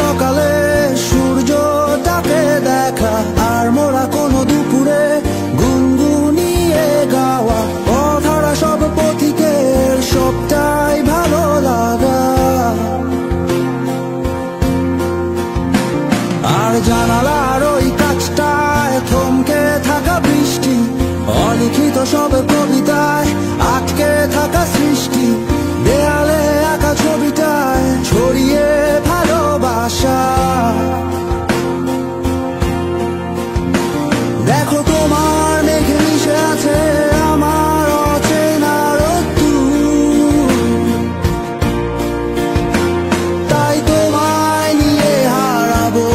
সকালে সূর্যটাকে দেখা, আর মোরা কোনো দুপুরে গুনগুনিয়ে গাওয়া অধরা সব পথিকের সবটাই ভালো লাগা। আর জানালার ওই কাছটায় থমকে থাকা বৃষ্টি, অলিখিত সব কবিতায় আটকে থাকা সৃষ্টি, দেয়ালে আঁকা ছবিটায় ছড়িয়ে ভালোবাসা। দেখো তোমার মেঘে মিশে আছে আমার অচেনা রোদ্দুর, তাই তোমায় নিয়ে হারাবো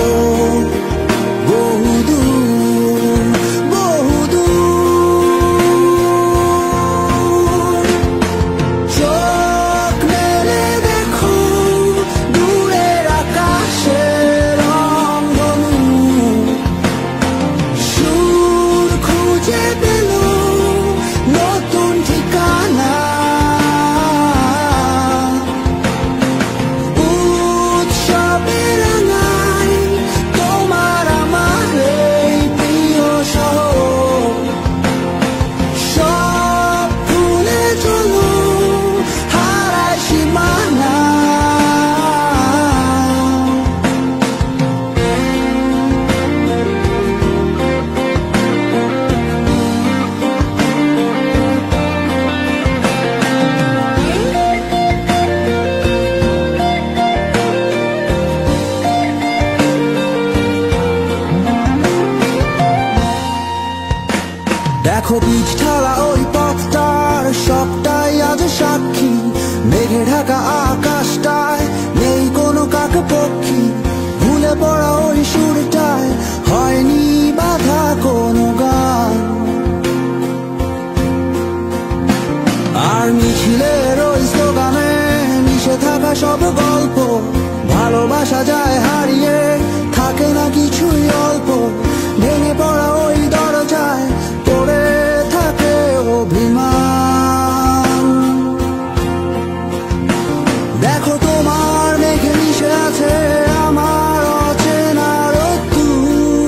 বহুদূর বহুদূর। চোখ মেলে দেখো দূরের আকাশের রংধনু, সুর খুঁজে পেল নতুন ঠিকানা। উৎসবে রাঙাই তোমার আমার এই প্রিয় শহর, সব ভুলে চলো হারায় সীমানা। দেখো বীজ ঢালা ওই পথটার সবটাই আজ সাক্ষী, মেঘে ঢাকা আকাশটায় নেই কোনো কাক পক্ষী, ভুলে পড়া ওই সুরটায় হয়নি বাধা কোনো গান। আর মিছিলের ওই স্লোগানে মিশে থাকা সব গল্প, ভালোবাসা যায় হারিয়ে থাকে না কিছুই অল্প, ভেঙে পড়া ওই দরজায় পড়ে থাকে অভিমান। দেখো তোমার মেঘে মিশে আছে আমার অচেনা রোদ্দুর,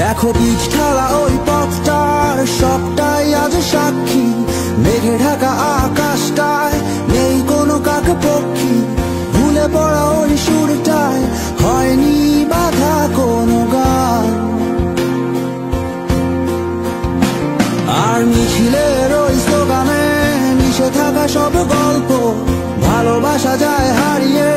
দেখো পিচ ঢালা ওই পথটার সবটাই আজ সাক্ষী, মেঘে ঢাকা আকাশটায় নেই কোনো কাক পক্ষী, ভুলে পড়া ওই সুরটায় হয়নি বাধা কোনো গান। আর মিছিলের ওই স্লোগানে মিশে থাকা সব গল্প, ভালোবাসা যায় হারিয়ে